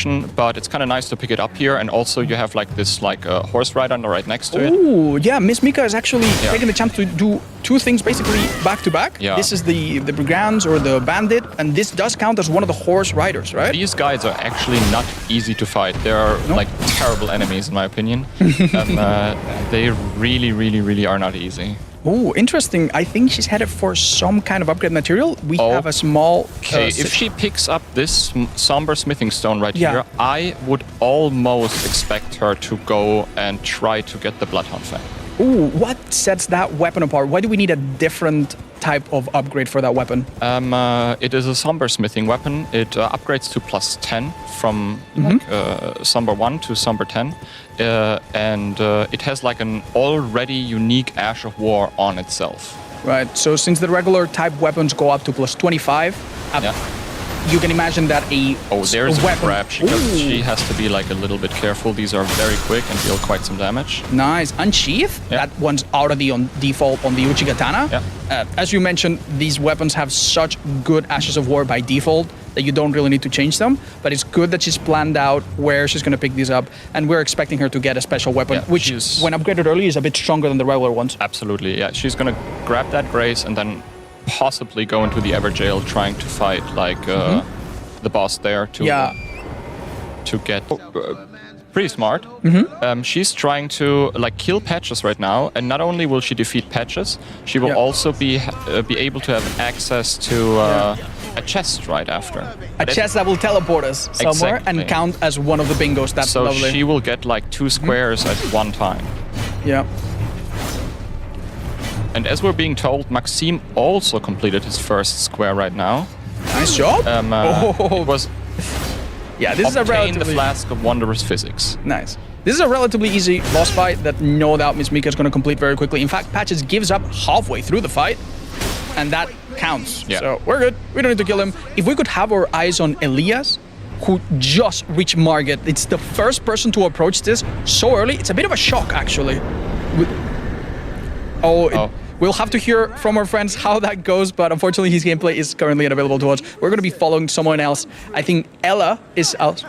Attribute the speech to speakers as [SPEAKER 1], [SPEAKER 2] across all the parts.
[SPEAKER 1] animation, but it's kind of nice to pick it up here. And also you have like this horse rider right next to it.
[SPEAKER 2] Ooh, yeah, Miss Mika is actually taking the chance to do two things basically back to back.
[SPEAKER 1] Yeah.
[SPEAKER 2] This is the brigands or the bandit, and this does count as one of the horse riders, right?
[SPEAKER 1] These guys are actually not easy to fight. They are like terrible enemies in my opinion. They really are not easy.
[SPEAKER 2] Oh, interesting. I think she's headed for some kind of upgrade material. We have a small...
[SPEAKER 1] Okay, if she picks up this somber smithing stone right here, I would almost expect her to go and try to get the Bloodhound Fang.
[SPEAKER 2] Ooh, what sets that weapon apart? Why do we need a different type of upgrade for that weapon?
[SPEAKER 1] It is a somber smithing weapon. It upgrades to +10 from somber 1 to somber 10. And it has like an already unique Ash of War on itself.
[SPEAKER 2] Right, so since the regular type weapons go up to +25, you can imagine that
[SPEAKER 1] there's a
[SPEAKER 2] weapon...
[SPEAKER 1] grab. She has to be like a little bit careful. These are very quick and deal quite some damage.
[SPEAKER 2] Nice. Unsheath, that one's already on default on the Uchigatana. As you mentioned, these weapons have such good Ashes of War by default that you don't really need to change them, but it's good that she's planned out where she's going to pick these up, and we're expecting her to get a special weapon, which, when upgraded early, is a bit stronger than the regular ones.
[SPEAKER 1] Absolutely, yeah. She's going to grab that Grace and then possibly go into the Everjail trying to fight like the boss there to get... pretty smart. She's trying to like kill Patches right now, and not only will she defeat Patches, she will also be able to have access to a chest right after.
[SPEAKER 2] A chest that will teleport us somewhere and count as one of the bingos. That's lovely.
[SPEAKER 1] So she will get like 2 squares at one time.
[SPEAKER 2] Yeah.
[SPEAKER 1] And as we're being told, Maxime also completed his first square right now.
[SPEAKER 2] Nice job.
[SPEAKER 1] It was...
[SPEAKER 2] Yeah, this is a relatively...
[SPEAKER 1] the Flask of Wondrous Physics.
[SPEAKER 2] Nice. This is a relatively easy boss fight that no doubt Miss Mika is going to complete very quickly. In fact, Patches gives up halfway through the fight, and that counts.
[SPEAKER 1] Yeah.
[SPEAKER 2] So we're good. We don't need to kill him. If we could have our eyes on Elias, who just reached Margit. It's the first person to approach this so early. It's a bit of a shock, actually. We'll have to hear from our friends how that goes, but unfortunately his gameplay is currently unavailable to us. We're going to be following someone else. I think Ella is out.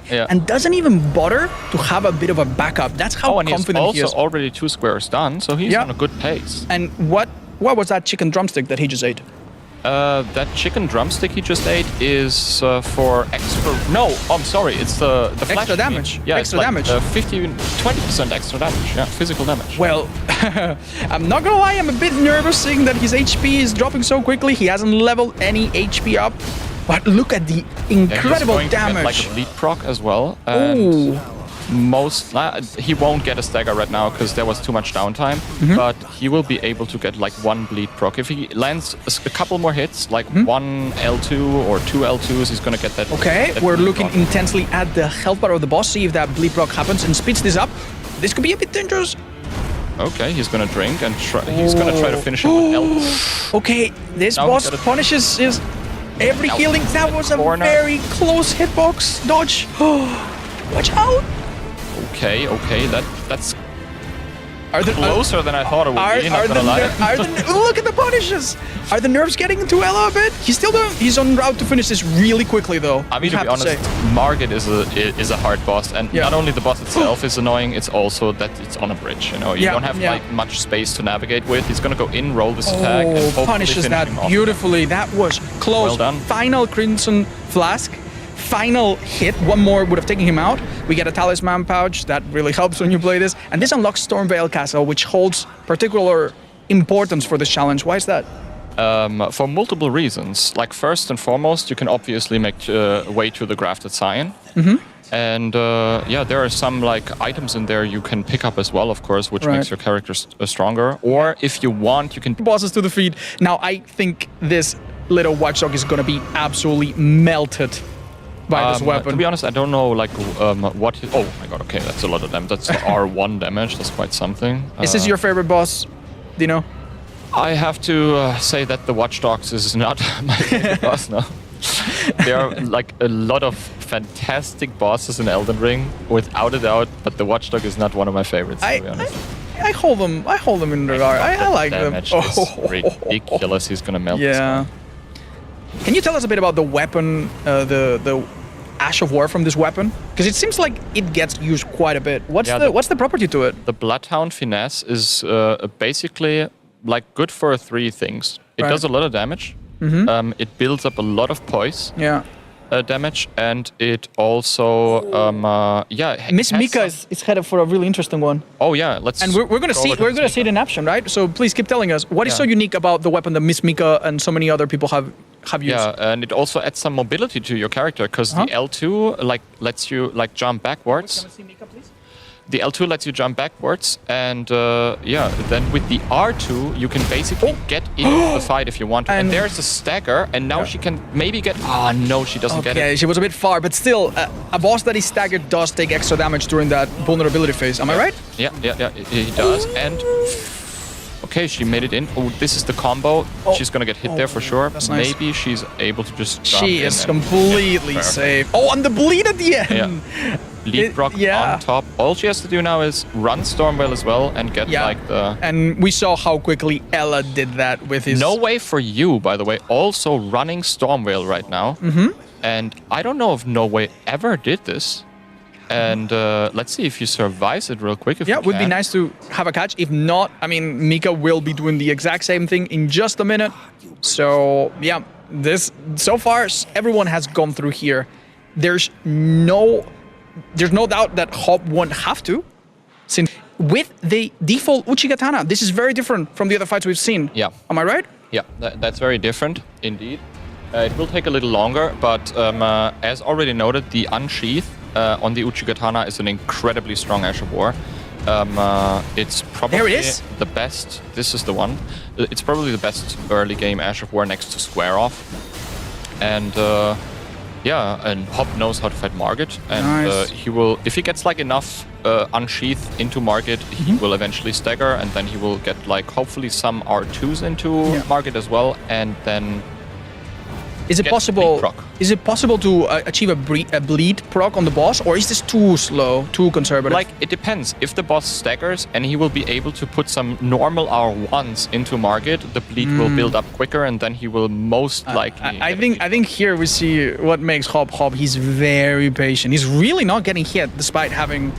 [SPEAKER 2] And doesn't even bother to have a bit of a backup. That's how confident he is.
[SPEAKER 1] Also already 2 squares done, so he's on a good pace.
[SPEAKER 2] And what was that chicken drumstick that he just ate?
[SPEAKER 1] That chicken drumstick he just ate is for extra... No, I'm sorry, it's the
[SPEAKER 2] extra damage.
[SPEAKER 1] Yeah,
[SPEAKER 2] extra
[SPEAKER 1] it's
[SPEAKER 2] damage.
[SPEAKER 1] 20% extra damage, physical damage.
[SPEAKER 2] Well, I'm not gonna lie, I'm a bit nervous seeing that his HP is dropping so quickly. He hasn't leveled any HP up. But look at the incredible damage.
[SPEAKER 1] He's going to get like a bleed proc as well. And he won't get a stagger right now because there was too much downtime, but he will be able to get like 1 bleed proc. If he lands a couple more hits, like 1 L2 or 2 L2s, he's gonna get that.
[SPEAKER 2] Okay, we're looking intensely at the health bar of the boss, see if that bleed proc happens and speeds this up. This could be a bit dangerous.
[SPEAKER 1] Okay, he's gonna drink and he's gonna try to finish him with L2.
[SPEAKER 2] Okay, this boss punishes his every healing. That was a very close hitbox dodge. Watch out!
[SPEAKER 1] Okay, that's closer than I thought it would be, not gonna lie.
[SPEAKER 2] Look at the punishes! Are the nerves getting into Ella a bit? He's en route to finish this really quickly, though.
[SPEAKER 1] I mean, to be honest, Margit is a hard boss, and not only the boss itself is annoying, it's also that it's on a bridge, you know? You don't have like much space to navigate with. He's gonna go in, roll this attack, and hopefully
[SPEAKER 2] punishes that beautifully. That was close.
[SPEAKER 1] Well done.
[SPEAKER 2] Final Crimson Flask. Final hit, 1 more would have taken him out. We get a talisman pouch, that really helps when you play this. And this unlocks Stormveil Castle, which holds particular importance for this challenge. Why is that?
[SPEAKER 1] For multiple reasons. Like, first and foremost, you can obviously make way to the Grafted Scion. And there are some like items in there you can pick up as well, of course, which makes your character stronger. Or if you want, you can...
[SPEAKER 2] Bosses to defeat. Now, I think this little watchdog is going to be absolutely melted by this weapon.
[SPEAKER 1] To be honest, I don't know like what... Oh my god, okay, that's a lot of damage. That's R1 damage, that's quite something.
[SPEAKER 2] Is this your favorite boss, Dino?
[SPEAKER 1] I have to say that the Watchdogs is not my favorite boss now. There are like a lot of fantastic bosses in Elden Ring, without a doubt, but the Watchdog is not one of my favorites, to be honest.
[SPEAKER 2] I hold them in regard. I like them.
[SPEAKER 1] Damage is ridiculous. He's gonna melt this one.
[SPEAKER 2] Can you tell us a bit about the weapon, the Ash of War from this weapon? Because it seems like it gets used quite a bit. What's the property to it?
[SPEAKER 1] The Bloodhound Finesse is basically like good for 3 things. It does a lot of damage. It builds up a lot of poise.
[SPEAKER 2] Yeah.
[SPEAKER 1] Damage, and it also
[SPEAKER 2] Miss Mika is headed for a really interesting one.
[SPEAKER 1] Oh yeah, let's.
[SPEAKER 2] And we're gonna see it in action, right? So please keep telling us what is so unique about the weapon that Miss Mika and so many other people have used.
[SPEAKER 1] Yeah, and it also adds some mobility to your character because the L2 lets you jump backwards.
[SPEAKER 2] Can we see Mika, please?
[SPEAKER 1] The L2 lets you jump backwards, and then with the R2 you can basically get into the fight if you want to. And there's a stagger, and now she can maybe get. Ah, no, she doesn't get it.
[SPEAKER 2] Okay, she was a bit far, but still, a boss that is staggered does take extra damage during that vulnerability phase. Am I right?
[SPEAKER 1] Yeah, he does. And okay, she made it in. Oh, this is the combo. She's gonna get hit there for sure.
[SPEAKER 2] That's nice.
[SPEAKER 1] Maybe she's able to just. Jump
[SPEAKER 2] She
[SPEAKER 1] in
[SPEAKER 2] is completely safe. Oh, and the bleed at the end.
[SPEAKER 1] Yeah. Lead proc on top. All she has to do now is run Stormveil as well and get like the...
[SPEAKER 2] And we saw how quickly Ella did that with his...
[SPEAKER 1] No Way for You, by the way, also running Stormveil right now. And I don't know if No Way ever did this. And let's see if he survives it real quick.
[SPEAKER 2] It would be nice to have a catch. If not, I mean, Mika will be doing the exact same thing in just a minute. So, yeah, so far, everyone has gone through here. There's no doubt that Hob won't have to. Since with the default Uchigatana, this is very different from the other fights we've seen.
[SPEAKER 1] Yeah.
[SPEAKER 2] Am I right?
[SPEAKER 1] Yeah, that's very different indeed. It will take a little longer, but as already noted, the Unsheath on the Uchigatana is an incredibly strong Ash of War. It's probably the best. This is the one. It's probably the best early game Ash of War next to Square Off. And and Hob knows how to fight Margit, and he will, if he gets like enough Unsheath into Margit, he will eventually stagger, and then he will get like hopefully some R2s into Margit as well, and then
[SPEAKER 2] Is it possible to achieve a bleed proc on the boss, or is this too slow, too conservative?
[SPEAKER 1] Like, it depends. If the boss staggers and he will be able to put some normal R1s into Margit, the bleed will build up quicker, and then he will most likely.
[SPEAKER 2] I think here we see what makes Hob. He's very patient. He's really not getting hit despite having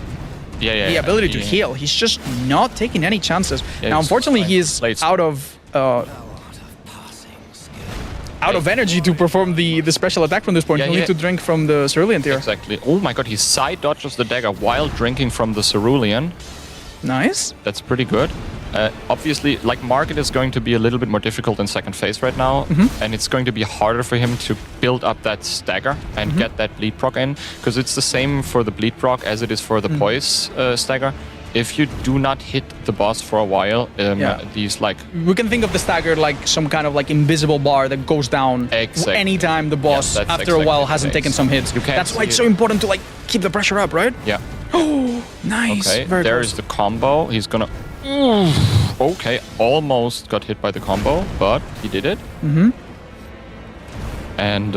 [SPEAKER 2] the ability to heal. He's just not taking any chances. Now, unfortunately, he is out of energy to perform the special attack from this point. He'll need to drink from the Cerulean Tear.
[SPEAKER 1] Exactly. Oh my god, he side dodges the dagger while drinking from the Cerulean.
[SPEAKER 2] Nice.
[SPEAKER 1] That's pretty good. Obviously, like, Margit is going to be a little bit more difficult in second phase right now, and it's going to be harder for him to build up that stagger and get that bleed proc in, because it's the same for the bleed proc as it is for the poise stagger. If you do not hit the boss for a while, these like...
[SPEAKER 2] We can think of the stagger like some kind of like invisible bar that goes down anytime the boss, after a while, hasn't taken some hits. That's why it's so important to like keep the pressure up, right?
[SPEAKER 1] Yeah.
[SPEAKER 2] Oh, nice.
[SPEAKER 1] Okay, there's the combo. He's gonna... Okay, almost got hit by the combo, but he did it. And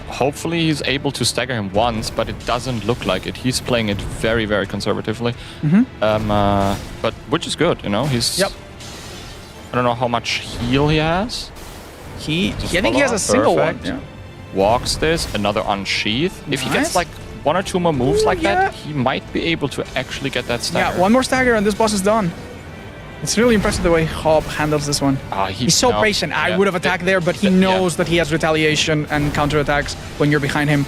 [SPEAKER 1] hopefully he's able to stagger him once, but it doesn't look like it. He's playing it very, very conservatively. But which is good, you know. He's... I don't know how much heal he has.
[SPEAKER 2] I think he has a single one. Yeah.
[SPEAKER 1] Walks this, another Unsheath. If he gets like 1 or 2 more moves like that, he might be able to actually get that stagger.
[SPEAKER 2] Yeah, 1 more stagger and this boss is done. It's really impressive the way Hob handles this one. He's so patient. I would have attacked there, but he knows that he has retaliation and counterattacks when you're behind him.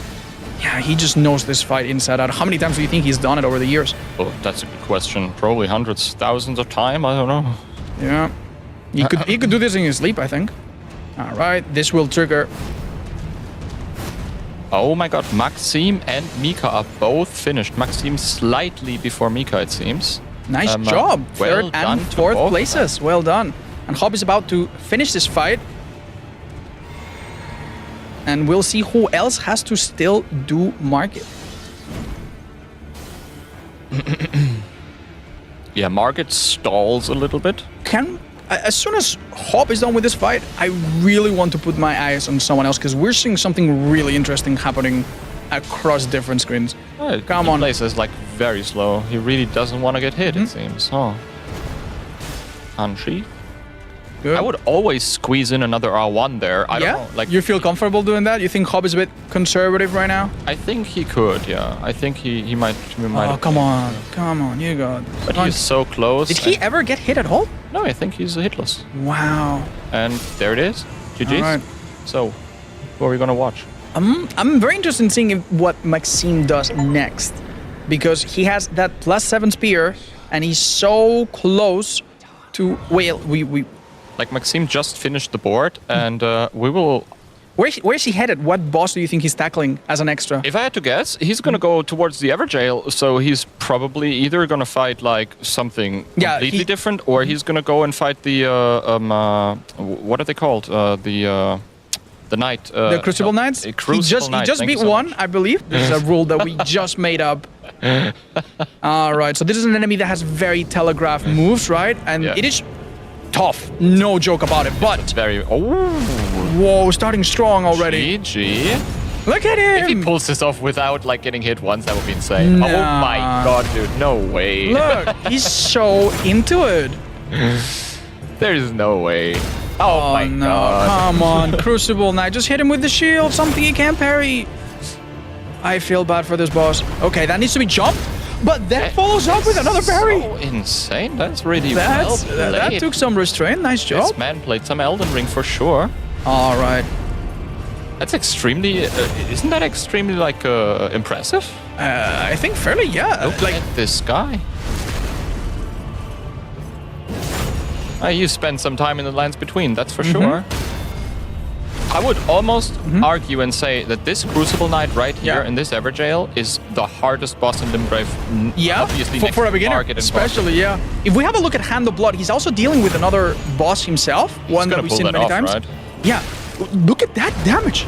[SPEAKER 2] Yeah, he just knows this fight inside out. How many times do you think he's done it over the years?
[SPEAKER 1] Oh, that's a good question. Probably hundreds, thousands of times. I don't know.
[SPEAKER 2] Yeah. He could do this in his sleep, I think. All right, this will trigger.
[SPEAKER 1] Oh my god, Maxime and Mika are both finished. Maxime slightly before Mika, it seems.
[SPEAKER 2] Nice job. Third and fourth places. Well done. And Hob is about to finish this fight. And we'll see who else has to still do Margit.
[SPEAKER 1] Yeah, Margit stalls a little bit.
[SPEAKER 2] As soon as Hob is done with this fight, I really want to put my eyes on someone else, because we're seeing something really interesting happening across different screens. Come on.
[SPEAKER 1] He plays is like very slow. He really doesn't want to get hit, it seems. Unsheath.
[SPEAKER 2] good.
[SPEAKER 1] I would always squeeze in another R1 there. I don't know. Like,
[SPEAKER 2] you feel comfortable doing that? You think Hob is a bit conservative right now?
[SPEAKER 1] I think he could, yeah. I think he might.
[SPEAKER 2] Oh, come on, you got this.
[SPEAKER 1] But he's so close.
[SPEAKER 2] Did he ever get hit at all?
[SPEAKER 1] No, I think he's hitless.
[SPEAKER 2] Wow.
[SPEAKER 1] And there it is. GG's.
[SPEAKER 2] Right.
[SPEAKER 1] So, what are we gonna watch?
[SPEAKER 2] I'm very interested in seeing what Maxime does next, because he has that +7 spear, and he's so close to. Well, we
[SPEAKER 1] Like Maxime just finished the board, and we will.
[SPEAKER 2] Where is he headed? What boss do you think he's tackling as an extra?
[SPEAKER 1] If I had to guess, he's gonna go towards the Everjail, so he's probably either gonna fight like something completely different, or he's gonna go and fight the what are they called? The knight.
[SPEAKER 2] The Crucible Knights? He just beat one, I believe. This is a rule that we just made up. Alright, so this is an enemy that has very telegraphed moves, right? And it is tough, no joke about it, but...
[SPEAKER 1] It's very...
[SPEAKER 2] Whoa, starting strong already.
[SPEAKER 1] GG.
[SPEAKER 2] Look at him!
[SPEAKER 1] If he pulls this off without like getting hit once, that would be insane.
[SPEAKER 2] Nah.
[SPEAKER 1] Oh my god, dude, no way.
[SPEAKER 2] Look, he's so into it.
[SPEAKER 1] There is no way. Oh my
[SPEAKER 2] no,
[SPEAKER 1] god.
[SPEAKER 2] Come on, Crucible Knight. Just hit him with the shield, something he can't parry. I feel bad for this boss. Okay, that needs to be jumped, but that follows up with another parry.
[SPEAKER 1] So insane. That's really well played.
[SPEAKER 2] That took some restraint. Nice job.
[SPEAKER 1] This man played some Elden Ring for sure.
[SPEAKER 2] All right.
[SPEAKER 1] That's extremely... isn't that extremely, like, impressive?
[SPEAKER 2] I think fairly, yeah.
[SPEAKER 1] Look at this guy. You spend some time in the lands between, that's for sure. I would almost argue and say that this Crucible Knight right here in this Everjail is the hardest boss in Limgrave. Obviously
[SPEAKER 2] for a beginner, especially, If we have a look at Hand of Blood, he's also dealing with another boss himself, one that we've seen many times.
[SPEAKER 1] Right?
[SPEAKER 2] Yeah, look at that damage.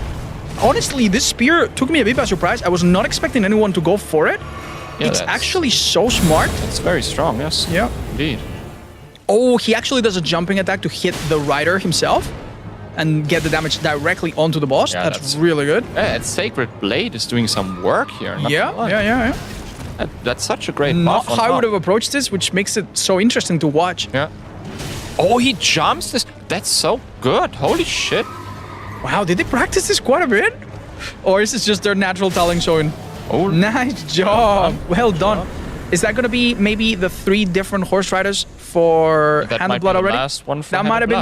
[SPEAKER 2] Honestly, this spear took me a bit by surprise. I was not expecting anyone to go for it. It's actually so smart.
[SPEAKER 1] It's very strong, yes.
[SPEAKER 2] Yeah.
[SPEAKER 1] Indeed.
[SPEAKER 2] Oh, he actually does a jumping attack to hit the rider himself and get the damage directly onto the boss. Yeah, that's really good.
[SPEAKER 1] Yeah, Sacred Blade is doing some work here.
[SPEAKER 2] Yeah.
[SPEAKER 1] That's such a great
[SPEAKER 2] buff.
[SPEAKER 1] buff.
[SPEAKER 2] Not how I would have approached this, which makes it so interesting to watch.
[SPEAKER 1] Yeah. Oh, he jumps this. That's so good. Holy shit.
[SPEAKER 2] Wow, did they practice this quite a bit? Or is this just their natural talent showing? Oh, nice job. Well done. Is that going to be maybe the 3 different horse riders for Hand of Blood already?
[SPEAKER 1] Last one for
[SPEAKER 2] that might have been